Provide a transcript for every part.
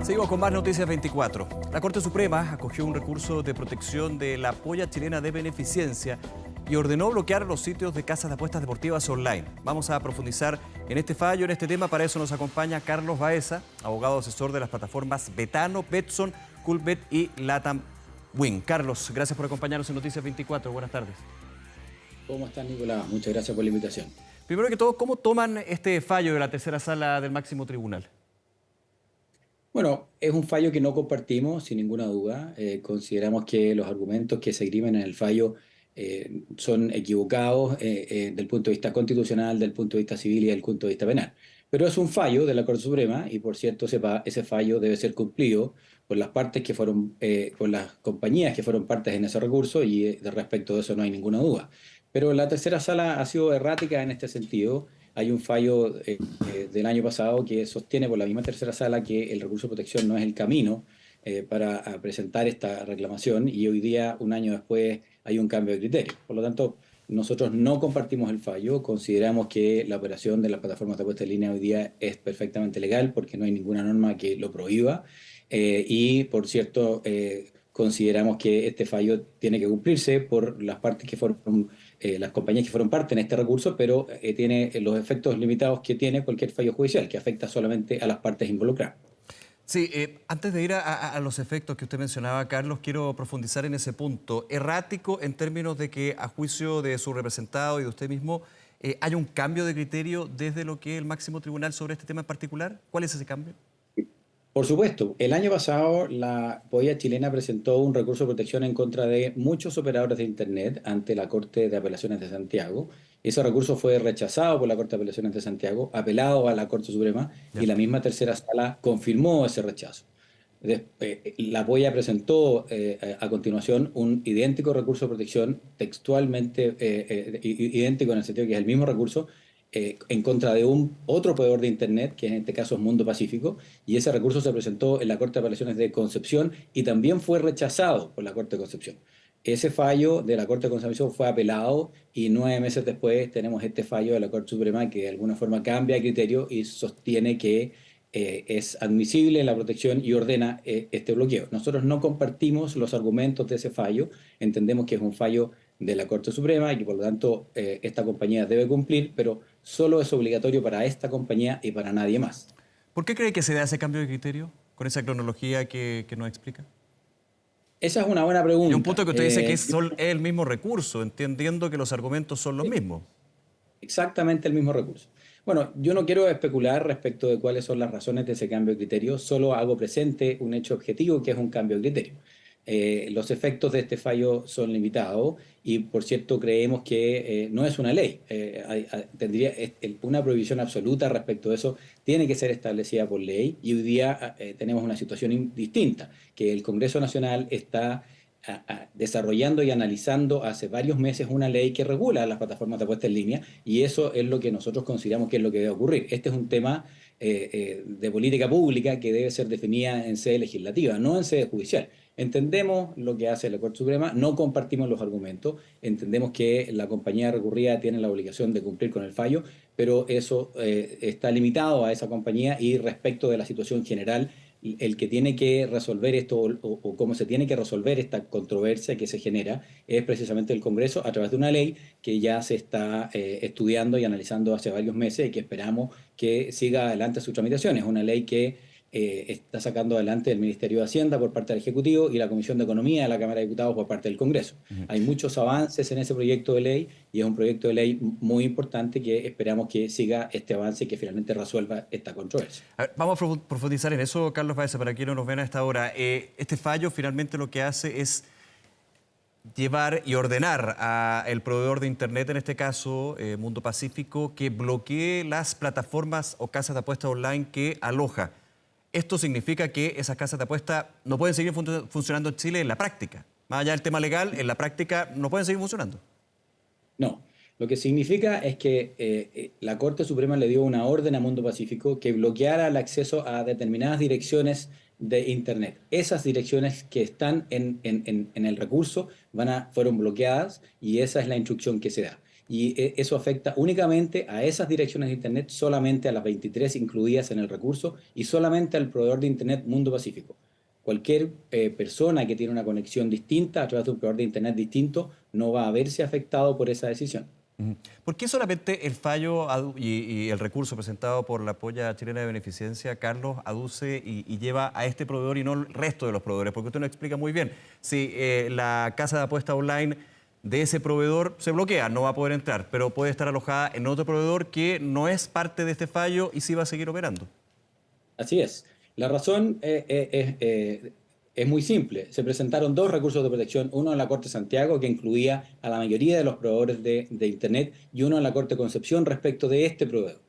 Seguimos con más Noticias 24. La Corte Suprema acogió un recurso de protección de la polla chilena de beneficencia y ordenó bloquear los sitios de casas de apuestas deportivas online. Vamos a profundizar en este fallo, en este tema. Para eso nos acompaña Carlos Baeza, abogado asesor de las plataformas Betano, Betson, Coolbet y Latam Win. Carlos, gracias por acompañarnos en Noticias 24. Buenas tardes. ¿Cómo estás, Nicolás? Muchas gracias por la invitación. Primero que todo, ¿cómo toman este fallo de la tercera sala del máximo tribunal? Bueno, es un fallo que no compartimos, sin ninguna duda. Consideramos que los argumentos que se esgrimen en el fallo son equivocados del punto de vista constitucional, del punto de vista civil y del punto de vista penal. Pero es un fallo de la Corte Suprema y, por cierto, ese fallo debe ser cumplido por las partes que fueron, por las compañías que fueron partes en ese recurso y de respecto de eso no hay ninguna duda. Pero la tercera sala ha sido errática en este sentido. Hay un fallo del año pasado que sostiene por la misma tercera sala que el recurso de protección no es el camino para presentar esta reclamación y hoy día, un año después, hay un cambio de criterio. Por lo tanto, nosotros no compartimos el fallo, consideramos que la operación de las plataformas de apuesta en línea hoy día es perfectamente legal porque no hay ninguna norma que lo prohíba y, por cierto, consideramos que este fallo tiene que cumplirse por las partes que fueron las compañías que fueron parte en este recurso, pero tiene los efectos limitados que tiene cualquier fallo judicial, que afecta solamente a las partes involucradas. Sí, antes de ir a los efectos que usted mencionaba, Carlos, quiero profundizar en ese punto. Errático en términos de que, a juicio de su representado y de usted mismo, hay un cambio de criterio desde lo que es el máximo tribunal sobre este tema en particular. ¿Cuál es ese cambio? Por supuesto, el año pasado la polla chilena presentó un recurso de protección en contra de muchos operadores de Internet ante la Corte de Apelaciones de Santiago. Ese recurso fue rechazado por la Corte de Apelaciones de Santiago, apelado a la Corte Suprema y Ya. la misma tercera sala confirmó ese rechazo. La polla presentó a continuación un idéntico recurso de protección, textualmente idéntico en el sentido que es el mismo recurso, en contra de un otro proveedor de Internet, que en este caso es Mundo Pacífico, y ese recurso se presentó en la Corte de Apelaciones de Concepción y también fue rechazado por la Corte de Concepción. Ese fallo de la Corte de Concepción fue apelado y 9 meses después tenemos este fallo de la Corte Suprema que de alguna forma cambia el criterio y sostiene que es admisible la protección y ordena este bloqueo. Nosotros no compartimos los argumentos de ese fallo, entendemos que es un fallo de la Corte Suprema y que por lo tanto esta compañía debe cumplir, pero solo es obligatorio para esta compañía y para nadie más. ¿Por qué cree que se da ese cambio de criterio con esa cronología que nos explica? Esa es una buena Y un pregunta. punto que usted dice que es el mismo recurso, entendiendo que los argumentos son los mismos. Exactamente el mismo recurso. Bueno, yo no quiero especular respecto de cuáles son las razones de ese cambio de criterio, solo hago presente un hecho objetivo que es un cambio de criterio. Los efectos de este fallo son limitados y, por cierto, creemos que no es una ley. Tendría una prohibición absoluta respecto de eso, tiene que ser establecida por ley y hoy día tenemos una situación distinta, que el Congreso Nacional está desarrollando y analizando hace varios meses una ley que regula las plataformas de apuesta en línea y eso es lo que nosotros consideramos que es lo que debe ocurrir. Este es un tema de política pública que debe ser definida en sede legislativa, no en sede judicial. Entendemos lo que hace la Corte Suprema, no compartimos los argumentos, entendemos que la compañía recurrida tiene la obligación de cumplir con el fallo, pero eso está limitado a esa compañía y respecto de la situación general el que tiene que resolver esto o cómo se tiene que resolver esta controversia que se genera es precisamente el Congreso a través de una ley que ya se está estudiando y analizando hace varios meses y que esperamos que siga adelante su tramitación. Es una ley que está sacando adelante el Ministerio de Hacienda por parte del Ejecutivo y la Comisión de Economía de la Cámara de Diputados por parte del Congreso. Ujú. Hay muchos avances en ese proyecto de ley y es un proyecto de ley muy importante que esperamos que siga este avance y que finalmente resuelva esta controversia. A ver, vamos a profundizar en eso, Carlos Baeza, para quienes no nos ven a esta hora. Este fallo finalmente lo que hace es llevar y ordenar al proveedor de Internet, en este caso Mundo Pacífico, que bloquee las plataformas o casas de apuesta online que aloja. Esto significa que esas casas de apuesta no pueden seguir funcionando en Chile en la práctica. Más allá del tema legal, en la práctica no pueden seguir funcionando. No, lo que significa es que la Corte Suprema le dio una orden a Mundo Pacífico que bloqueara el acceso a determinadas direcciones de Internet. Esas direcciones que están en el recurso fueron bloqueadas y esa es la instrucción que se da. y eso afecta únicamente a esas direcciones de Internet, solamente a las 23 incluidas en el recurso y solamente al proveedor de Internet Mundo Pacífico. Cualquier persona que tiene una conexión distinta a través de un proveedor de Internet distinto no va a verse afectado por esa decisión. ¿Por qué solamente el fallo y el recurso presentado por la Polla Chilena de Beneficencia, Carlos, aduce y lleva a este proveedor y no el resto de los proveedores? Porque usted nos explica muy bien, si la casa de apuesta online de ese proveedor se bloquea, no va a poder entrar, pero puede estar alojada en otro proveedor que no es parte de este fallo y sí va a seguir operando. Así es. La razón es muy simple. Se presentaron dos recursos de protección, uno en la Corte de Santiago, que incluía a la mayoría de los proveedores de Internet, y uno en la Corte de Concepción respecto de este proveedor.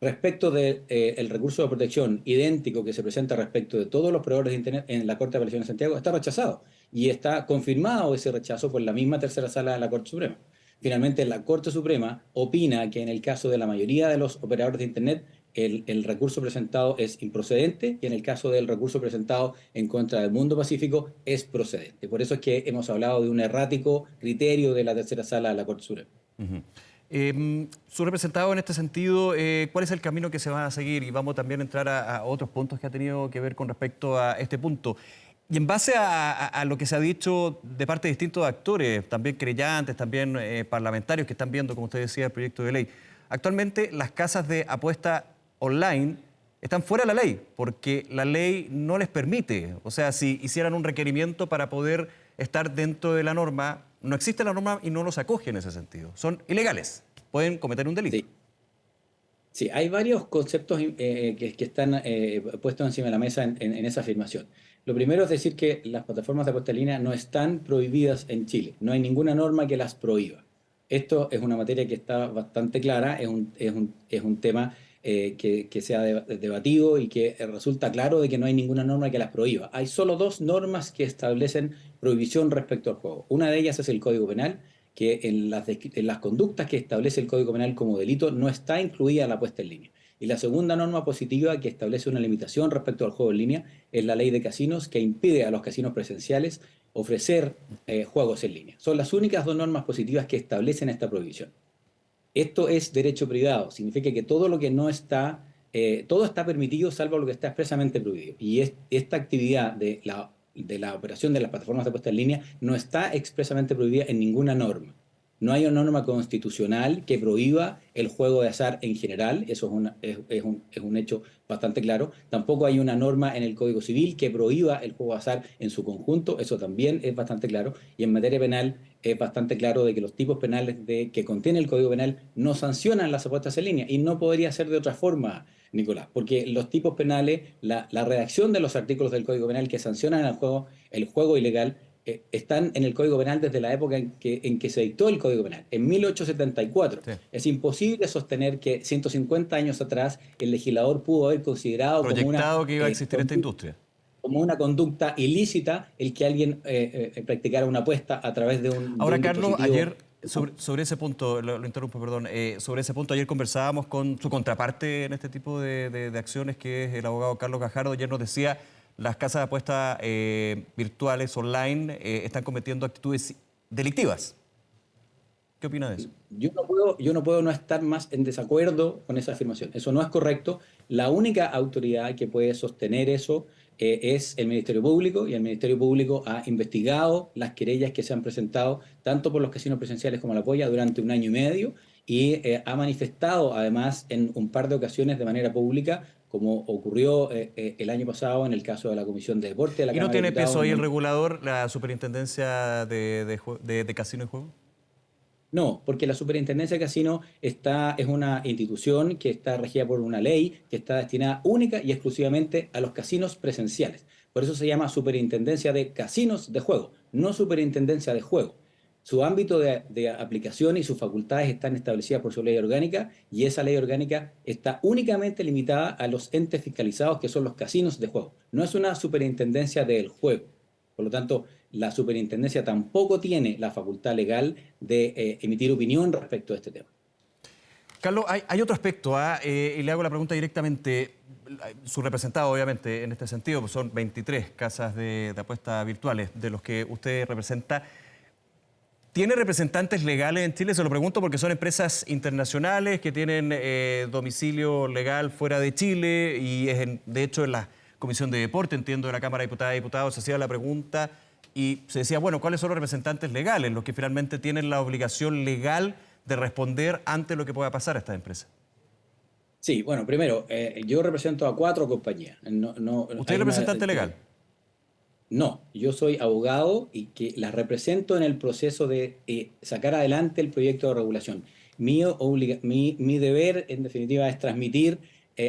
Respecto del recurso de protección idéntico que se presenta respecto de todos los proveedores de Internet en la Corte de Apelación de Santiago, está rechazado. Y está confirmado ese rechazo por la misma tercera sala de la Corte Suprema. Finalmente, la Corte Suprema opina que en el caso de la mayoría de los operadores de Internet, el recurso presentado es improcedente y en el caso del recurso presentado en contra del Mundo Pacífico es procedente. Por eso es que hemos hablado de un errático criterio de la tercera sala de la Corte Suprema. Su representado en este sentido, ¿cuál es el camino que se va a seguir? Y vamos también a entrar a otros puntos que ha tenido que ver con respecto a este punto. Y en base a lo que se ha dicho de parte de distintos actores, también creyentes, también parlamentarios que están viendo, como usted decía, el proyecto de ley, actualmente las casas de apuesta online están fuera de la ley, porque la ley no les permite. O sea, si hicieran un requerimiento para poder estar dentro de la norma, no existe la norma y no los acoge en ese sentido. Son ilegales, pueden cometer un delito. Sí. Sí, hay varios conceptos que están puestos encima de la mesa en esa afirmación. Lo primero es decir que las plataformas de apuesta en línea no están prohibidas en Chile. No hay ninguna norma que las prohíba. Esto es una materia que está bastante clara, es un tema que se ha debatido y que resulta claro de que no hay ninguna norma que las prohíba. Hay solo dos normas que establecen prohibición respecto al juego. Una de ellas es el Código Penal, que en las conductas que establece el Código Penal como delito no está incluida la apuesta en línea. Y la segunda norma positiva que establece una limitación respecto al juego en línea es la ley de casinos, que impide a los casinos presenciales ofrecer juegos en línea. Son las únicas dos normas positivas que establecen esta prohibición. Esto es derecho privado, significa que todo lo que no está, todo está permitido salvo lo que está expresamente prohibido. Y esta actividad de la operación de las plataformas de apuesta en línea no está expresamente prohibida en ninguna norma. No hay una norma constitucional que prohíba el juego de azar en general, eso es un hecho bastante claro. Tampoco hay una norma en el Código Civil que prohíba el juego de azar en su conjunto, eso también es bastante claro. Y en materia penal es bastante claro de que los tipos penales que contiene el Código Penal no sancionan las apuestas en línea y no podría ser de otra forma, Nicolás, porque los tipos penales, la redacción de los artículos del Código Penal que sancionan el juego ilegal, están en el Código Penal desde la época en que se dictó el Código Penal, en 1874. Sí. Es imposible sostener que 150 años atrás el legislador pudo haber considerado proyectado que iba a existir esta industria, como una conducta ilícita el que alguien practicara una apuesta a través de un Ahora, de un Carlos, ayer sobre ese punto, lo interrumpo, perdón, sobre ese punto ayer conversábamos con su contraparte en este tipo de acciones, que es el abogado Carlos Gajardo. Ayer nos decía, las casas de apuestas virtuales online están cometiendo actitudes delictivas. ¿Qué opina de eso? Yo no puedo no estar más en desacuerdo con esa afirmación. Eso no es correcto. La única autoridad que puede sostener eso es el Ministerio Público, y el Ministerio Público ha investigado las querellas que se han presentado tanto por los casinos presenciales como la Polla durante 1 año y medio, y ha manifestado además en un par de ocasiones de manera pública, como ocurrió el año pasado en el caso de la Comisión de Deporte de la ¿Y Cámara no tiene de Diputados, peso ahí el regulador, la Superintendencia de Casino y Juego? No, porque la Superintendencia de Casino es una institución que está regida por una ley que está destinada única y exclusivamente a los casinos presenciales. Por eso se llama Superintendencia de Casinos de Juego, no Superintendencia de Juego. Su ámbito de aplicación y sus facultades están establecidas por su ley orgánica, y esa ley orgánica está únicamente limitada a los entes fiscalizados, que son los casinos de juego. No es una superintendencia del juego. Por lo tanto, la superintendencia tampoco tiene la facultad legal de emitir opinión respecto a este tema. Carlos, hay otro aspecto, y le hago la pregunta directamente. Su representado, obviamente, en este sentido, pues son 23 casas de apuestas virtuales de los que usted representa. ¿Tiene representantes legales en Chile? Se lo pregunto porque son empresas internacionales que tienen domicilio legal fuera de Chile y de hecho en la Comisión de Deporte, entiendo, de la Cámara de Diputadas y Diputados se hacía la pregunta y se decía, bueno, ¿cuáles son los representantes legales, los que finalmente tienen la obligación legal de responder ante lo que pueda pasar a estas empresas? Sí, bueno, primero, yo represento a 4 compañías. ¿Usted es representante legal? No, yo soy abogado y que las represento en el proceso de sacar adelante el proyecto de regulación. Mi deber, en definitiva, es transmitir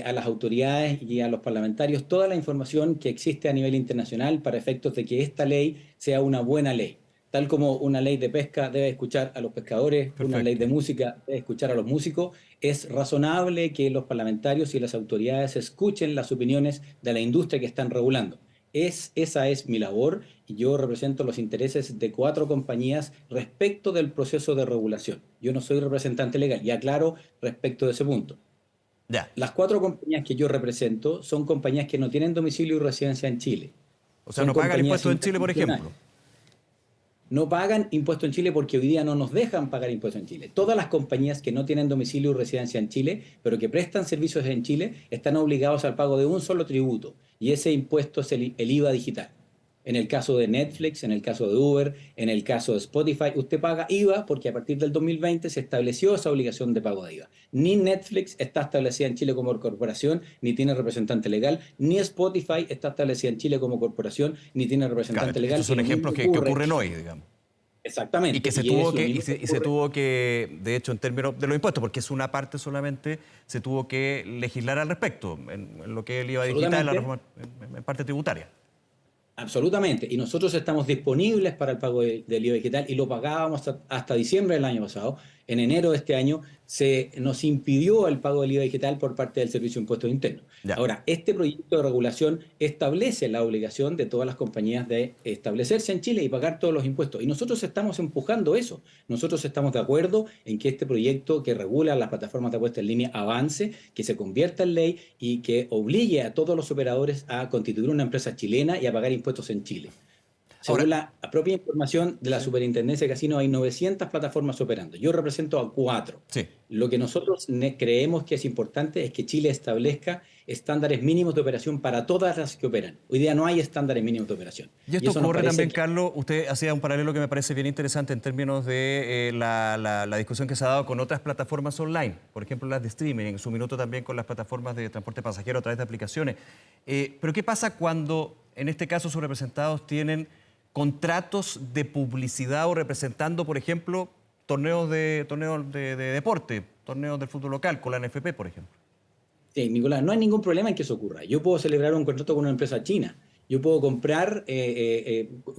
a las autoridades y a los parlamentarios toda la información que existe a nivel internacional para efectos de que esta ley sea una buena ley. Tal como una ley de pesca debe escuchar a los pescadores, Perfecto. una ley de música debe escuchar a los músicos, es razonable que los parlamentarios y las autoridades escuchen las opiniones de la industria que están regulando. Esa es mi labor y yo represento los intereses de 4 compañías respecto del proceso de regulación. Yo no soy representante legal, y aclaro respecto de ese punto. Ya. Las 4 compañías que yo represento son compañías que no tienen domicilio y residencia en Chile. O sea, Son no pagan compañías impuestos en Chile, por ejemplo. No pagan impuesto en Chile porque hoy día no nos dejan pagar impuestos en Chile. Todas las compañías que no tienen domicilio y residencia en Chile, pero que prestan servicios en Chile, están obligados al pago de un solo tributo, y ese impuesto es el IVA digital. En el caso de Netflix, en el caso de Uber, en el caso de Spotify, usted paga IVA porque a partir del 2020 se estableció esa obligación de pago de IVA. Ni Netflix está establecida en Chile como corporación, ni tiene representante legal, ni Spotify está establecida en Chile como corporación, ni tiene representante Claro, legal. estos son ejemplos que ocurren hoy, digamos. Exactamente. Y que se tuvo que, de hecho, en términos de los impuestos, porque es una parte solamente, se tuvo que legislar al respecto, en lo que es el IVA digital, la reforma, en parte tributaria. Absolutamente. Y nosotros estamos disponibles para el pago del IVA digital y lo pagábamos hasta diciembre del año pasado. En enero de este año se nos impidió el pago del IVA digital por parte del Servicio de Impuestos Internos. Ya. Ahora, este proyecto de regulación establece la obligación de todas las compañías de establecerse en Chile y pagar todos los impuestos. Y nosotros estamos empujando eso. Nosotros estamos de acuerdo en que este proyecto que regula las plataformas de apuesta en línea avance, que se convierta en ley y que obligue a todos los operadores a constituir una empresa chilena y a pagar impuestos en Chile. Según la propia información de la Superintendencia de Casinos, hay 900 plataformas operando. Yo represento a 4. Sí. Lo que nosotros creemos que es importante es que Chile establezca estándares mínimos de operación para todas las que operan. Hoy día no hay estándares mínimos de operación. Y esto ocurre también, Carlos, usted hacía un paralelo que me parece bien interesante en términos de la discusión que se ha dado con otras plataformas online, por ejemplo las de streaming, en su minuto también con las plataformas de transporte pasajero a través de aplicaciones. Pero ¿qué pasa cuando, en este caso, sus representados tienen contratos de publicidad o representando, por ejemplo, torneos de deporte, torneos del fútbol local, con la NFP, por ejemplo? Sí, Nicolás, no hay ningún problema en que eso ocurra. Yo puedo celebrar un contrato con una empresa china. Yo puedo comprar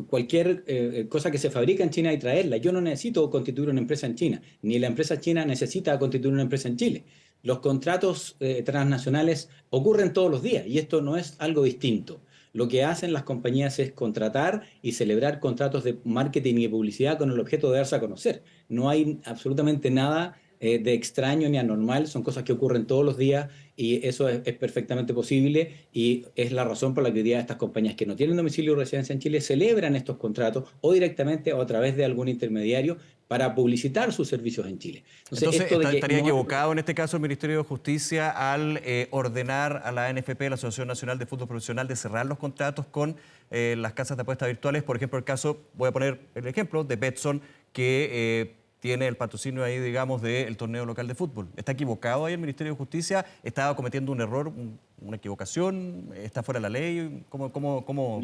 cualquier cosa que se fabrica en China y traerla. Yo no necesito constituir una empresa en China, ni la empresa china necesita constituir una empresa en Chile. Los contratos transnacionales ocurren todos los días y esto no es algo distinto. Lo que hacen las compañías es contratar y celebrar contratos de marketing y de publicidad con el objeto de darse a conocer. No hay absolutamente nada de extraño ni anormal, son cosas que ocurren todos los días y eso es perfectamente posible y es la razón por la que hoy día estas compañías que no tienen domicilio o residencia en Chile celebran estos contratos o directamente o a través de algún intermediario para publicitar sus servicios en Chile. Entonces ¿estaría equivocado en este caso el Ministerio de Justicia al ordenar a la NFP, la Asociación Nacional de Fútbol Profesional, de cerrar los contratos con las casas de apuestas virtuales? Por ejemplo, el caso, voy a poner el ejemplo de Betson, que tiene el patrocinio ahí, digamos, del torneo local de fútbol. ¿Está equivocado ahí el Ministerio de Justicia? ¿Estaba cometiendo un error, una equivocación? ¿Está fuera de la ley? ¿Cómo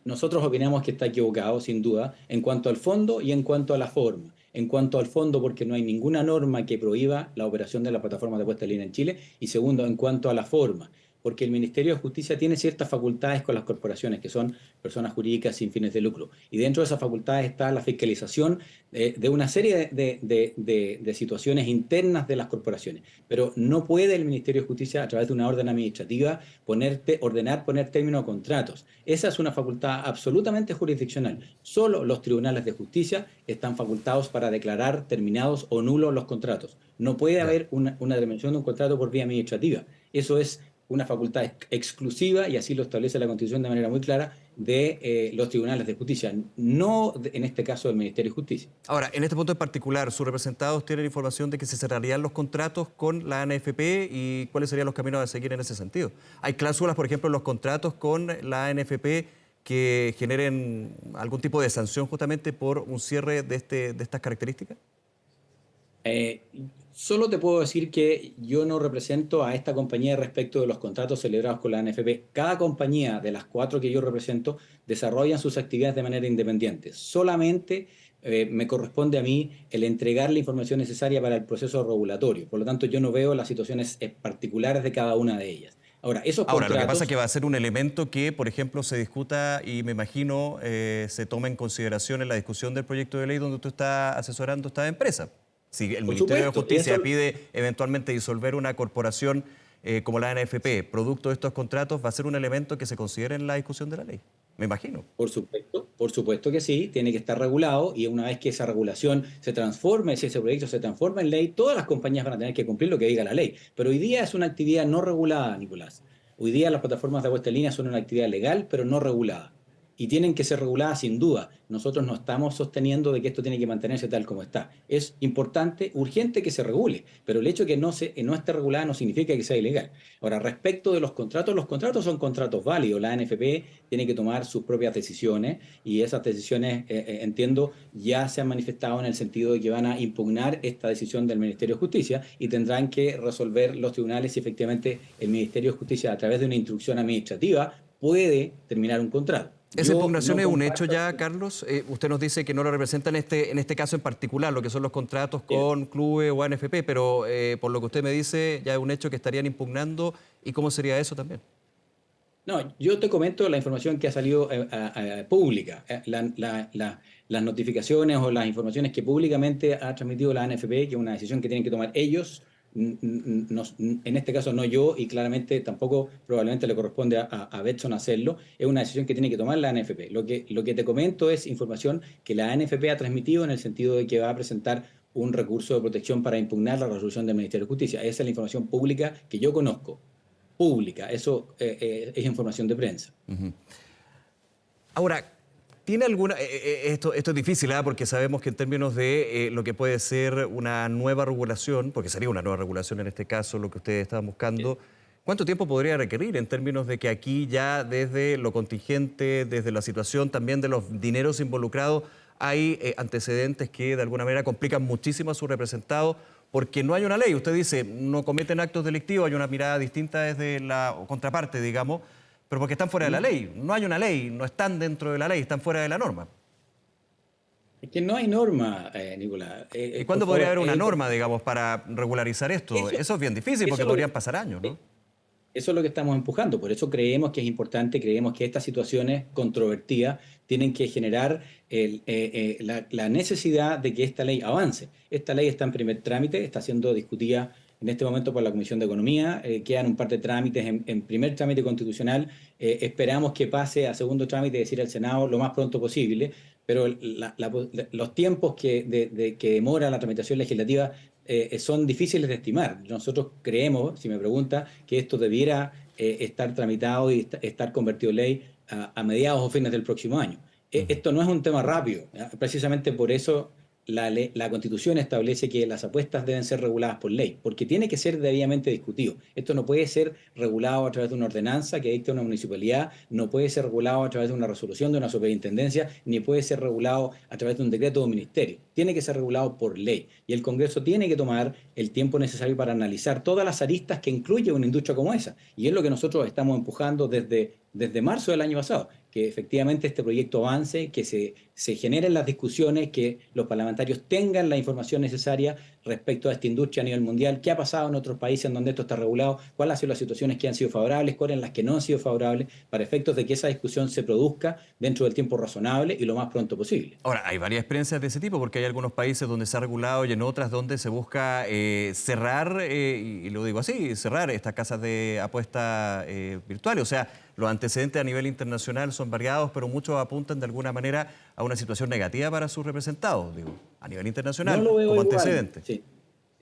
nosotros opinamos que está equivocado, sin duda, en cuanto al fondo y en cuanto a la forma. En cuanto al fondo, porque no hay ninguna norma que prohíba la operación de las plataformas de apuesta en línea en Chile. Y segundo, en cuanto a la forma, porque el Ministerio de Justicia tiene ciertas facultades con las corporaciones, que son personas jurídicas sin fines de lucro. Y dentro de esas facultades está la fiscalización de una serie de situaciones internas de las corporaciones. Pero no puede el Ministerio de Justicia, a través de una orden administrativa, poner término a contratos. Esa es una facultad absolutamente jurisdiccional. Solo los tribunales de justicia están facultados para declarar terminados o nulos los contratos. No puede haber una terminación de un contrato por vía administrativa. Eso es una facultad exclusiva, y así lo establece la Constitución de manera muy clara, de los tribunales de justicia, no en este caso del Ministerio de Justicia. Ahora, en este punto en particular, ¿sus representados tienen información de que se cerrarían los contratos con la ANFP y cuáles serían los caminos a seguir en ese sentido? ¿Hay cláusulas, por ejemplo, en los contratos con la ANFP que generen algún tipo de sanción justamente por un cierre de estas características? Solo te puedo decir que yo no represento a esta compañía respecto de los contratos celebrados con la ANFP. Cada compañía de las 4 que yo represento desarrollan sus actividades de manera independiente. Solamente me corresponde a mí el entregar la información necesaria para el proceso regulatorio. Por lo tanto, yo no veo las situaciones particulares de cada una de ellas. Ahora, esos Ahora, lo que pasa contratos... es que va a ser un elemento que, por ejemplo, se discuta y me imagino se tome en consideración en la discusión del proyecto de ley donde usted está asesorando a esta empresa. Si el Ministerio de Justicia pide eventualmente disolver una corporación como la ANFP, producto de estos contratos, va a ser un elemento que se considere en la discusión de la ley, me imagino. Por supuesto que sí, tiene que estar regulado, y una vez que esa regulación se transforme, si ese proyecto se transforma en ley, todas las compañías van a tener que cumplir lo que diga la ley. Pero hoy día es una actividad no regulada, Nicolás. Hoy día las plataformas de puesta en línea son una actividad legal, pero no regulada. Y tienen que ser reguladas sin duda. Nosotros no estamos sosteniendo de que esto tiene que mantenerse tal como está. Es importante, urgente que se regule, pero el hecho de que no esté regulada no significa que sea ilegal. Ahora, respecto de los contratos son contratos válidos. La ANFP tiene que tomar sus propias decisiones, y esas decisiones, entiendo, ya se han manifestado en el sentido de que van a impugnar esta decisión del Ministerio de Justicia, y tendrán que resolver los tribunales si efectivamente el Ministerio de Justicia, a través de una instrucción administrativa, puede terminar un contrato. ¿Esa impugnación es un hecho ya, Carlos? Usted nos dice que no lo representa en este caso en particular, lo que son los contratos con clubes o ANFP, pero por lo que usted me dice, ya es un hecho que estarían impugnando. ¿Y cómo sería eso también? No, yo te comento la información que ha salido pública, las notificaciones o las informaciones que públicamente ha transmitido la ANFP, que es una decisión que tienen que tomar ellos. En este caso no yo, y claramente tampoco probablemente le corresponde a Betson hacerlo. Es una decisión que tiene que tomar la ANFP. Lo que te comento es información que la ANFP ha transmitido, en el sentido de que va a presentar un recurso de protección para impugnar la resolución del Ministerio de Justicia. Esa es la información pública que yo conozco. Pública, eso es información de prensa. Ahora, ¿tiene alguna...? Esto es difícil, porque sabemos que en términos de lo que puede ser una nueva regulación, porque sería una nueva regulación en este caso, lo que ustedes estaban buscando, ¿cuánto tiempo podría requerir en términos de que aquí ya desde lo contingente, desde la situación también de los dineros involucrados, hay antecedentes que de alguna manera complican muchísimo a sus representados porque no hay una ley? Usted dice, no cometen actos delictivos, hay una mirada distinta desde la contraparte, digamos, pero porque están fuera de la ley. No hay una ley, no están dentro de la ley, están fuera de la norma. Es que no hay norma, Nicolás. ¿Y cuándo podría haber una norma, digamos, para regularizar esto? Eso es bien difícil porque podrían pasar años, ¿no? Eso es lo que estamos empujando. Por eso creemos que es importante, creemos que estas situaciones controvertidas tienen que generar la necesidad de que esta ley avance. Esta ley está en primer trámite, está siendo discutida en este momento por la Comisión de Economía, quedan un par de trámites en primer trámite constitucional, esperamos que pase a segundo trámite, es decir, al Senado, lo más pronto posible, pero los tiempos que demora la tramitación legislativa son difíciles de estimar. Nosotros creemos, si me pregunta, que esto debiera estar tramitado y estar convertido en ley a mediados o fines del próximo año. Esto no es un tema rápido, precisamente por eso la Constitución establece que las apuestas deben ser reguladas por ley, porque tiene que ser debidamente discutido. Esto no puede ser regulado a través de una ordenanza que dicte una municipalidad, no puede ser regulado a través de una resolución de una superintendencia, ni puede ser regulado a través de un decreto de un ministerio. Tiene que ser regulado por ley, y el Congreso tiene que tomar el tiempo necesario para analizar todas las aristas que incluye una industria como esa, y es lo que nosotros estamos empujando desde marzo del año pasado, que efectivamente este proyecto avance, que se generen las discusiones, que los parlamentarios tengan la información necesaria respecto a esta industria a nivel mundial, qué ha pasado en otros países en donde esto está regulado, cuáles han sido las situaciones que han sido favorables, cuáles las que no han sido favorables, para efectos de que esa discusión se produzca dentro del tiempo razonable y lo más pronto posible. Ahora, hay varias experiencias de ese tipo, porque hay algunos países donde se ha regulado y en otras donde se busca cerrar, y lo digo así, cerrar estas casas de apuestas virtuales. O sea, los antecedentes a nivel internacional son variados, pero muchos apuntan de alguna manera a una situación negativa para sus representados, digo, a nivel internacional, No lo veo como igual. antecedente. Sí.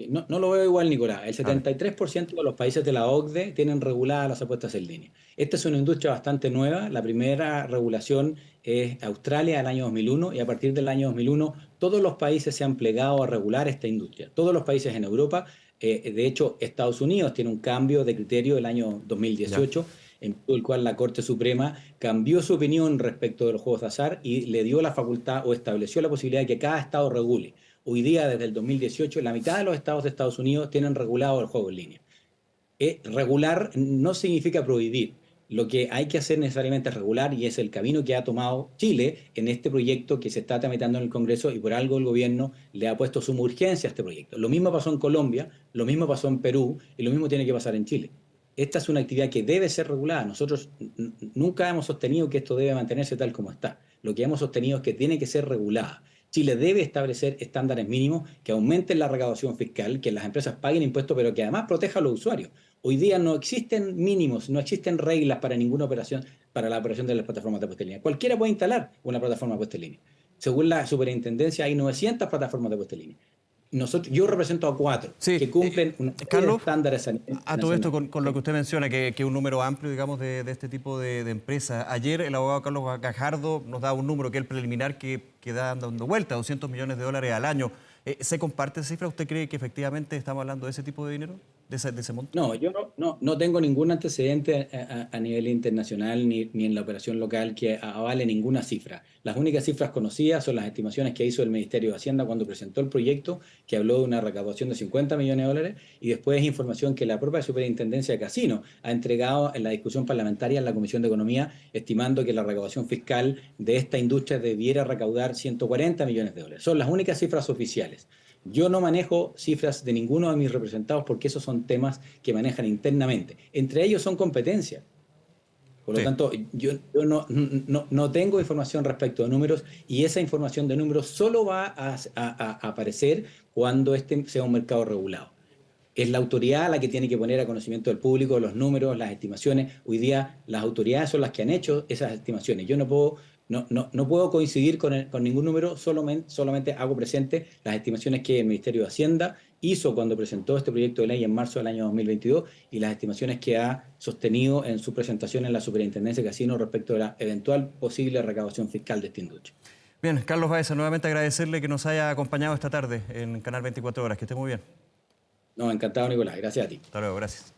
No lo veo igual, Nicolás. El A ver, 73% de los países de la OCDE tienen reguladas las apuestas en línea. Esta es una industria bastante nueva. La primera regulación es Australia del año 2001 y a partir del año 2001 todos los países se han plegado a regular esta industria. Todos los países en Europa, de hecho Estados Unidos tiene un cambio de criterio el año ya. 2018 en el cual la Corte Suprema cambió su opinión respecto de los juegos de azar y le dio la facultad o estableció la posibilidad de que cada estado regule. Hoy día, desde el 2018, la mitad de los estados de Estados Unidos tienen regulado el juego en línea. Regular no significa prohibir. Lo que hay que hacer necesariamente es regular y es el camino que ha tomado Chile en este proyecto que se está tramitando en el Congreso y por algo el gobierno le ha puesto suma urgencia a este proyecto. Lo mismo pasó en Colombia, lo mismo pasó en Perú y lo mismo tiene que pasar en Chile. Esta es una actividad que debe ser regulada. Nosotros nunca hemos sostenido que esto debe mantenerse tal como está. Lo que hemos sostenido es que tiene que ser regulada. Chile debe establecer estándares mínimos que aumenten la recaudación fiscal, que las empresas paguen impuestos, pero que además proteja a los usuarios. Hoy día no existen mínimos, no existen reglas para ninguna operación, para la operación de las plataformas de apuesta en línea. Cualquiera puede instalar una plataforma de apuesta en línea. Según la superintendencia, hay 900 plataformas de apuesta en línea. Yo represento a 4 Sí, que cumplen una serie de Carlos, estándares a nivel a todo esto nacional. con lo que usted menciona, que es un número amplio, digamos, de este tipo de empresas. Ayer el abogado Carlos Gajardo nos daba un número que es el preliminar que da dando vuelta, $200 millones al año. ¿Se comparte esa cifra? ¿Usted cree que efectivamente estamos hablando de ese tipo de dinero, de ese monto? No, yo no tengo ningún antecedente a nivel internacional ni en la operación local que avale ninguna cifra. Las únicas cifras conocidas son las estimaciones que hizo el Ministerio de Hacienda cuando presentó el proyecto, que habló de una recaudación de $50 millones, y después información que la propia Superintendencia de Casino ha entregado en la discusión parlamentaria en la Comisión de Economía, estimando que la recaudación fiscal de esta industria debiera recaudar $140 millones. Son las únicas cifras oficiales. Yo no manejo cifras de ninguno de mis representados porque esos son temas que manejan internamente. Entre ellos son competencias. Por lo Sí. tanto, yo no tengo información respecto de números y esa información de números solo va a aparecer cuando este sea un mercado regulado. Es la autoridad la que tiene que poner a conocimiento del público los números, las estimaciones. Hoy día las autoridades son las que han hecho esas estimaciones. Yo no puedo coincidir con ningún número, solamente hago presente las estimaciones que el Ministerio de Hacienda hizo cuando presentó este proyecto de ley en marzo del año 2022 y las estimaciones que ha sostenido en su presentación en la Superintendencia de Casinos respecto de la eventual posible recaudación fiscal de esta industria. Bien, Carlos Baeza, nuevamente agradecerle que nos haya acompañado esta tarde en Canal 24 Horas. Que esté muy bien. No, encantado, Nicolás. Gracias a ti. Hasta luego, gracias.